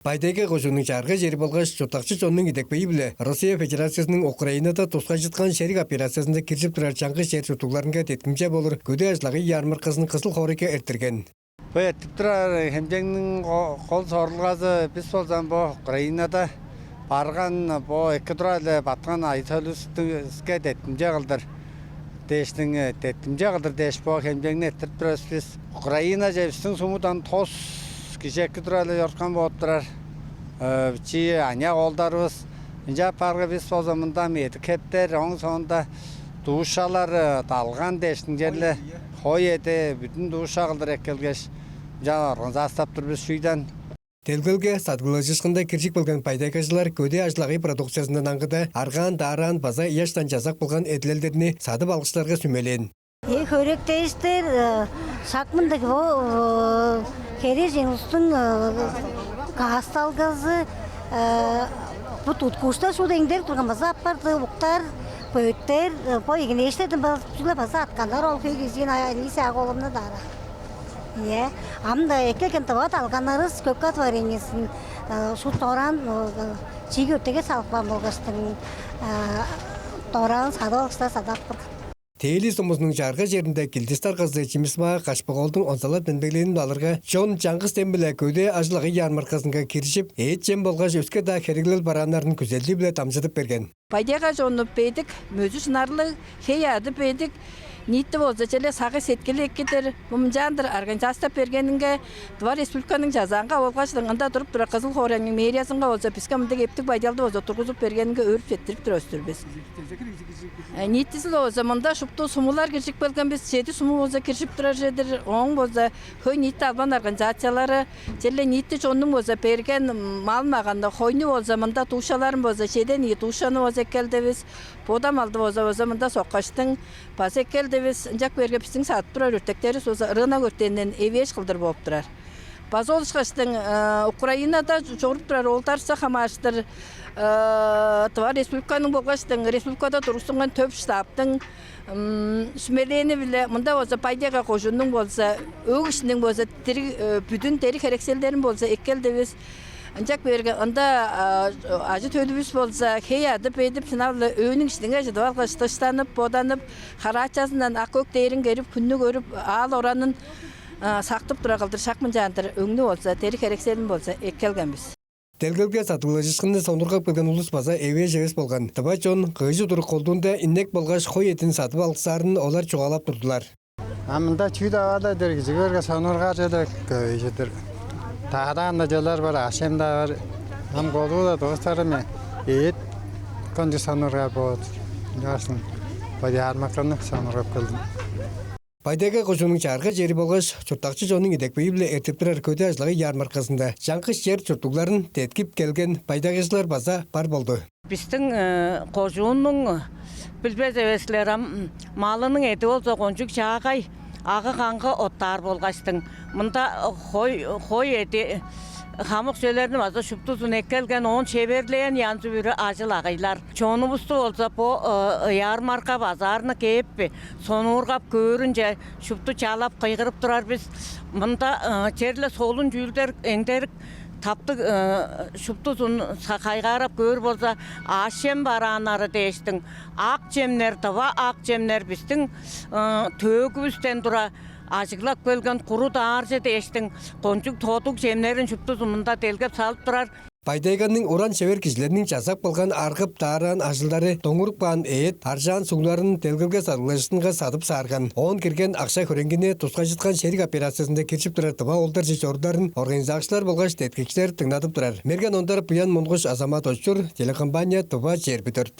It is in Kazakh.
Байдайга кошунун чаргы жери болгоч чуртакчы чоннун идекпейи биле Россия Федерациясынын Украинада тускай жыткан шерик операциясында киржип турар чаңгы жер чуртукларынга теткимче болур көдө ажлагы ярмаркасынын кызыл хорике эртирген. Бу этиптирар хемжеңнин кол сорулгазы биз болсам бу Украинада барган бу эки туралы баткан айтылыскэ теткимче кылдыр. Дештин теткимче кылдыр деш бу хемжеңни этиптирабыз биз Украина жебистин сумудан тос кишеки туралы yortkан болуптурар. Чи аня колдарыбыз инжа парга биз болсомунда медикептер оң сонунда дуушалар далган дештин жерле хой эте бүтүн дууша кылдыр эккелгеш жа организация турбуз шүйдөн. Телгелге сатгылыжышкында киржик болгон пайдакажылар көдө ажлагы продукциясынын аңгыда арган, даран, база яштан жазак болгон эдлелдерини сатып алгычтарга сүмөлөн. Хөректештер шакмындагы бу кережеңустун касталгазы бу туткушта шудеңдер турган база апарды уктар пөттер поигин эштедим база аткандар ол күйгизин аяниса колумна дара. Амда экелген табат алганарыз көккат вареньесин шу торан чигөтеге салып болгостун торан садалыкта садап. Тейли сомузнун жаргы жеринде килдистар кызы Чимисма Кашпаголдун онсалат бенбеглерин алырга Жон Чаңгыз тембиле көдө ажлагы ярмаркасынга киришип, эчем болгоч өскө да кереглел бараннарын күзелди биле тамжытып берген. Пайдага жонуп бейдик, мөзү сынарлы хеяды бейдик. Нитті болса челе сағы сеткелі еккетер мұмжандыр организация бергенінге Два республиканың жазанға олғашылығында тұрып тұра Қызыл Хорияның мериясынға болса піске мұндық ептік байдалды болса тұрғызып бергенінге өріп жеттіріп тұр өстірбіз. Ниттісі болса мұнда шыпты сумулар кіршік бөлген біз жеті суму болса кіршіп тұрар жедір. Оң болса хой нитті албан организациялары челе нитті жонның болса берген малмағанда хойны болса мұнда тушаларын болса шеден ие тушаны болса келді біз. Бодам алды болса мұнда соққаштың басы келді біз жак берге біздің сатып тұрар өртектері соса ырына өртеннен евеш қылдыр болып тұрар. Базы олышқаштың Украинада жоғырып тұрар олтарса қамаштыр Тва республиканың болғаштың республикада тұрғысынған төп штабтың сүмелені біле мұнда болса пайдеға қожының болса өгішінің болса бүтін тері керекселдерін болса еккелді біз Анчак берген анда ажы төлүбүс болса хеяды бейдип сынавлы өөнүң ичинде ажыды алгачтыштанып боданып харачасынан ак көктейрин керип күннү көрүп ал оранын сактып тура калдыр шакмын жантыр өңнү болса тери керекселин болса эккелгенбиз. Телгелге сатылыжышкында сондургап келген улус база эве жебес болгон. Табачон кыйжы турук колдунда иннек болгаш хой этин сатып алгысарын олар чугалап турдулар. Амында чүйдавада дергижигерге сонурга жедек көйжөдөр. Тағадан да жолар бар, ашем да бар. Ам қолу да достарым ет кондиционерға болады. Жасын, бәді армақаны сонырғап келдім. Пайдага кошунун чаргы жери болгоч чуртакчы жонун идекпейи биле эртип турар көдө ажлагы ярмаркасында чаңкы жер чуртукларын теткип келген пайдагычылар база бар болду. Биздин кожунун билбезебеслерам малынын эти болсо кончук чаагай ағы қаңғы оттар болғаштың. Мұнда хой еті қамық сөйлерінің азы шүптізін еккелген оң шеберлейін янзы бүрі ажыл ағайлар. Чоныбысты болса по ярмарка базарыны кейіп соны ұрғап көрінже шүпті чалап қайғырып тұрар біз. Мұнда черлі солын жүлдер әңдерік Taptık şuptuzun kaygarap gör bolsa aşem baranları değiştin. Ak cemler tava ak cemler bistin tögüsten dura acıklap gelgen kuru dağarca değiştin. Konçuk totuk cemlerin şuptuzumunda telgep salıp durar. Пайдайганның оран шевер кишилерinin жазак болгон аргып тааран ажылдары тоңурупкан эт, аржан суңларын телгелге сатылышынга сатып саарган. Он кирген акча хөрөнгене туска жыткан шерик операциясында кирчип турар Тыва олдар жечордарын организациялар болгоч теткичлер тыңдатып турар. Мерген ондар Пуян Монгош Азамат Очур телекомпания Тыва жер бүтөрт.